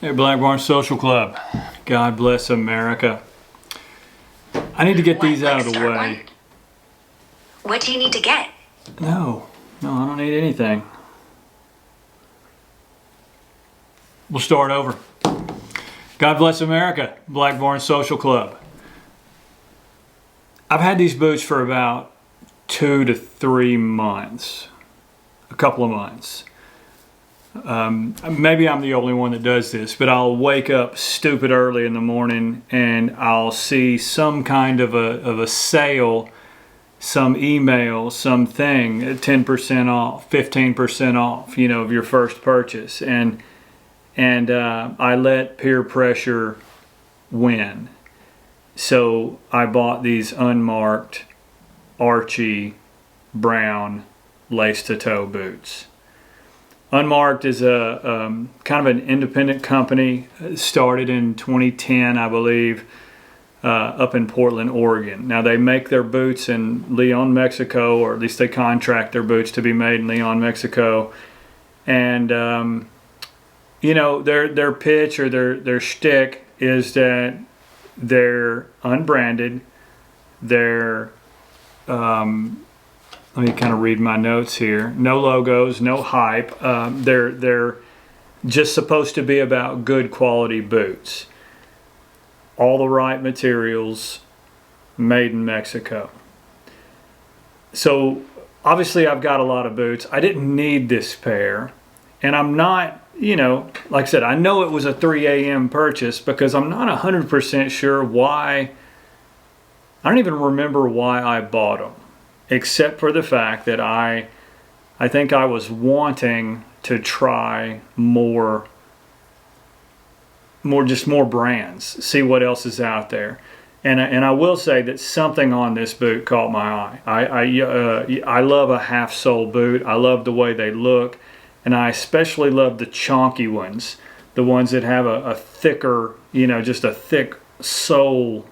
Hey, Blackburn Social Club. God bless America. I need to get these out of the way. What do you need to get? No, I don't need anything. We'll start over. God bless America, Blackburn Social Club. I've had these boots for about 2 to 3 months. A couple of months. Maybe I'm the only one that does this, but I'll wake up stupid early in the morning and I'll see some kind of a sale, some email, something at 10% off, 15% off, of your first purchase. And I let peer pressure win. So I bought these unmarked Archie brown lace-to-toe boots. Unmarked is a kind of an independent company, started in 2010, I believe, up in Portland, Oregon. Now they make their boots in Leon, Mexico, or at least they contract their boots to be made in Leon, Mexico. And their pitch or their shtick is that they're unbranded. They're let me kind of read my notes here. No logos, no hype. They're just supposed to be about good quality boots. All the right materials, made in Mexico. So obviously I've got a lot of boots. I didn't need this pair. And I'm not, like I said, I know it was a 3 a.m. purchase because I'm not 100% sure why. I don't even remember why I bought them. Except for the fact that I think I was wanting to try more brands, see what else is out there. And I will say that something on this boot caught my eye. I love a half sole boot. I love the way they look, and I especially love the chonky ones, the ones that have a thicker, just a thick sole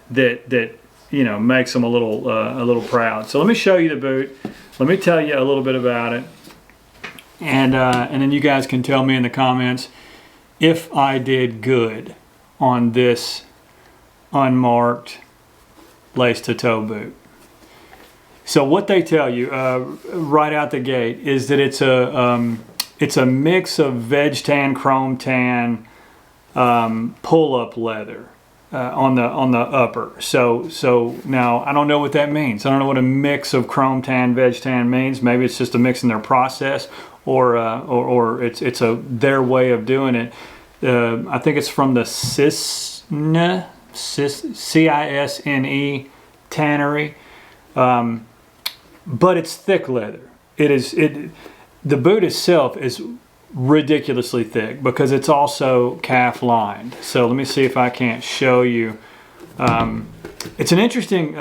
that makes them a little proud. So let me show you the boot. Let me tell you a little bit about it, and then you guys can tell me in the comments if I did good on this unmarked lace-to-toe boot. So what they tell you right out the gate is that it's a mix of veg tan, chrome tan, pull-up leather. On the upper. So now I don't know what that means. I don't know what a mix of chrome tan, veg tan means. Maybe it's just a mix in their process, or it's their way of doing it. I think it's from the Cisne tannery, but it's thick leather. The boot itself is ridiculously thick because it's also calf lined. So let me see if I can't show you. It's an interesting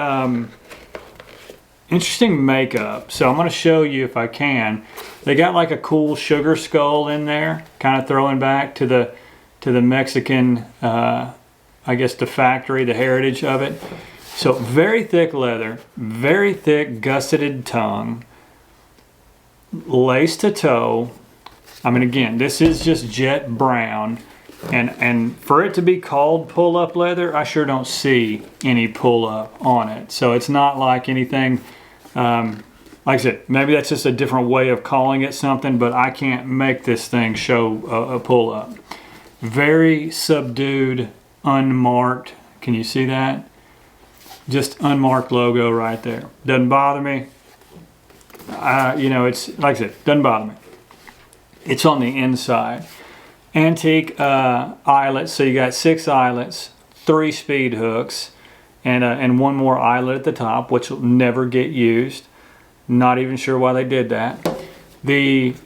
makeup. So I'm going to show you if I can. They got like a cool sugar skull in there, kind of throwing back to the Mexican, I guess the factory, the heritage of it. So very thick leather, very thick gusseted tongue, lace to toe. I mean, again, this is just jet brown, and for it to be called pull-up leather, I sure don't see any pull-up on it. So it's not like anything, like I said, maybe that's just a different way of calling it something, but I can't make this thing show a pull-up. Very subdued, unmarked. Can you see that? Just unmarked logo right there. Doesn't bother me. It's like I said, doesn't bother me. It's on the inside. Antique eyelets, so you got 6 eyelets, 3 speed hooks, and one more eyelet at the top, which will never get used. Not even sure why they did that. The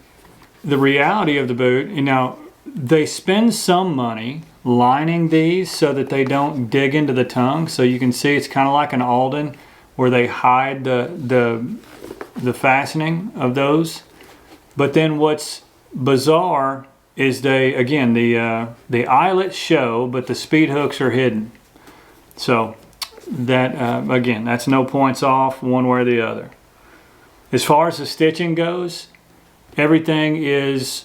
reality of the boot, they spend some money lining these so that they don't dig into the tongue. So you can see it's kind of like an Alden where they hide the fastening of those. But then what's bizarre is the eyelets show, but the speed hooks are hidden. So that again, that's no points off one way or the other. As far as the stitching goes, everything is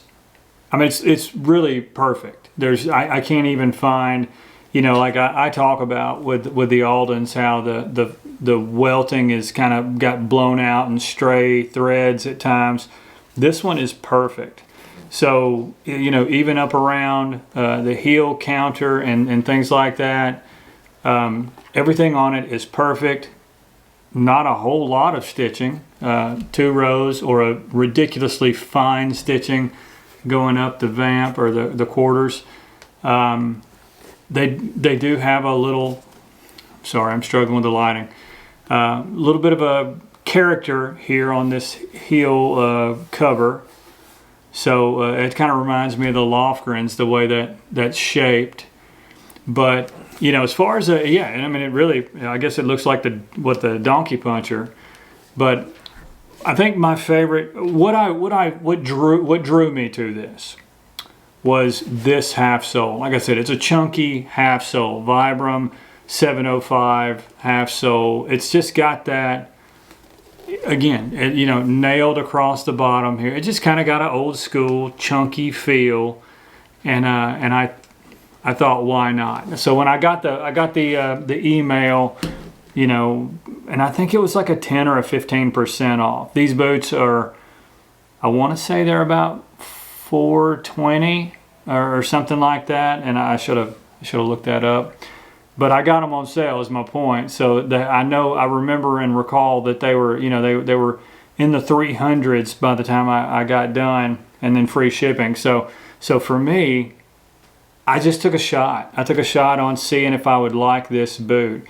I mean, it's really perfect. I can't even find, like I talk about with the Aldens, how the welting is kind of got blown out and stray threads at times. This one is perfect. So, even up around the heel counter and things like that, everything on it is perfect. Not a whole lot of stitching, 2 rows or a ridiculously fine stitching going up the vamp or the quarters. They do have a little, sorry, I'm struggling with the lighting, a little bit of a character here on this heel cover. So it kind of reminds me of the Lofgrens, the way that's shaped. But as far as I mean, it really, I guess it looks like the Donkey Puncher. But I think my favorite, what drew me to this was this half sole. Like I said, it's a chunky half sole, Vibram 705 half sole. It's just got that, again, nailed across the bottom here. It just kind of got an old school chunky feel, and I thought, why not? So when I got the email, and I think it was like a 10 or a 15% off. These boots are, I want to say they're about $420 or something like that, and I should have looked that up. But I got them on sale, is my point. So I remember and recall that they were, they were in the 300s by the time I got done, and then free shipping. So for me, I just took a shot. I took a shot on seeing if I would like this boot.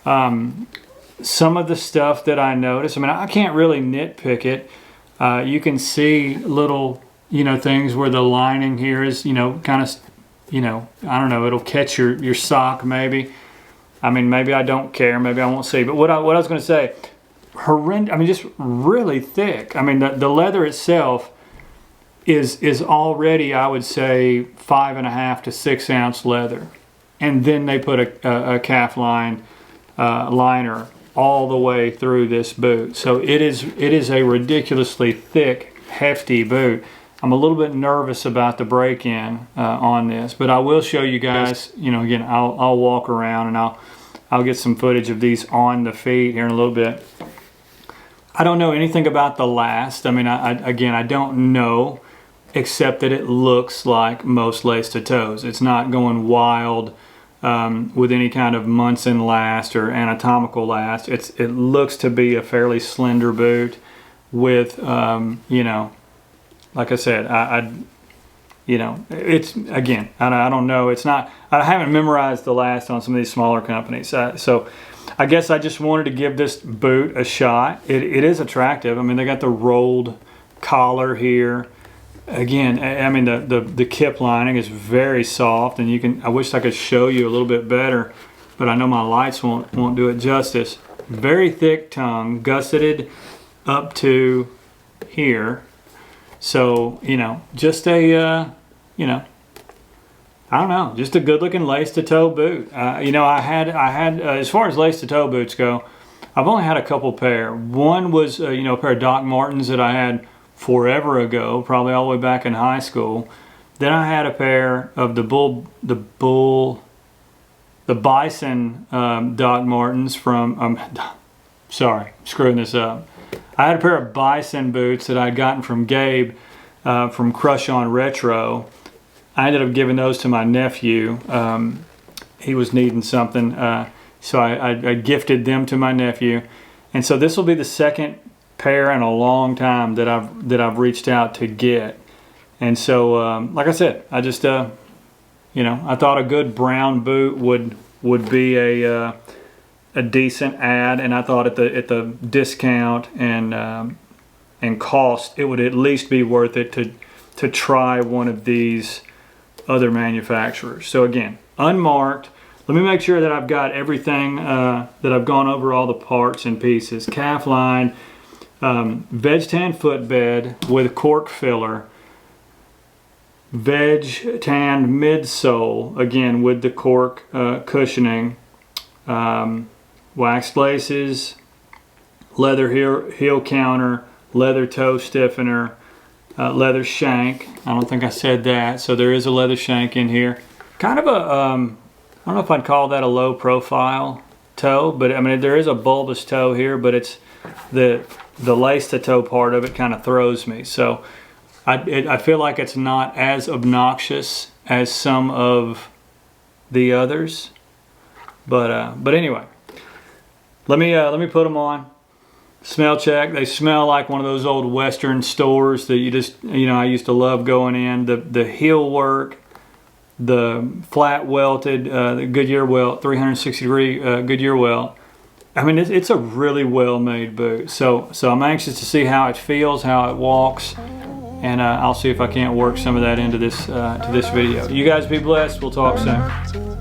Some of the stuff that I noticed, I mean, I can't really nitpick it. You can see little, things where the lining here is, kind of, I don't know, it'll catch your sock maybe. I mean, maybe I don't care, maybe I won't see. But what I was going to say, horrendous, I mean, just really thick. I mean, the leather itself is already, I would say, 5.5 to 6 ounce leather. And then they put a calf line liner all the way through this boot. So it is a ridiculously thick, hefty boot. I'm a little bit nervous about the break-in on this, but I will show you guys. Again, I'll walk around and I'll get some footage of these on the feet here in a little bit. I don't know anything about the last. I mean, I don't know, except that it looks like most lace-to-toes. It's not going wild with any kind of Munson last or anatomical last. It looks to be a fairly slender boot with, like I said, it's, again, I don't know. It's not, I haven't memorized the last on some of these smaller companies. So I guess I just wanted to give this boot a shot. It is attractive. I mean, they got the rolled collar here. Again, I mean, the kip lining is very soft, and I wish I could show you a little bit better, but I know my lights won't do it justice. Very thick tongue, gusseted up to here. So, just a, I don't know, just a good-looking lace-to-toe boot. I had as far as lace-to-toe boots go, I've only had a couple pair. One was, a pair of Doc Martens that I had forever ago, probably all the way back in high school. Then I had a pair of the Bison Doc Martens from, sorry, screwing this up. I had a pair of Bison boots that I'd gotten from Gabe from Crush on Retro. I ended up giving those to my nephew. He was needing something, so I gifted them to my nephew. And so this will be the second pair in a long time that I've reached out to get. And so, like I said, I just, I thought a good brown boot would be a decent ad, and I thought at the discount and cost, it would at least be worth it to try one of these other manufacturers. So again, unmarked. Let me make sure that I've got everything, that I've gone over all the parts and pieces. Calf line, veg tan footbed with cork filler, veg tanned midsole, again with the cork cushioning, waxed laces, leather heel counter, leather toe stiffener, leather shank. I don't think I said that. So there is a leather shank in here. Kind of a, I don't know if I'd call that a low profile toe, but I mean there is a bulbous toe here, but it's the lace to toe part of it kind of throws me. So I feel like it's not as obnoxious as some of the others, but anyway, let me put them on. Smell check. They smell like one of those old Western stores that I used to love going in. The heel work, the flat welted, the Goodyear welt, 360 degree Goodyear welt. I mean, it's a really well made boot. So I'm anxious to see how it feels, how it walks, and I'll see if I can't work some of that into this to this video. You guys be blessed. We'll talk soon.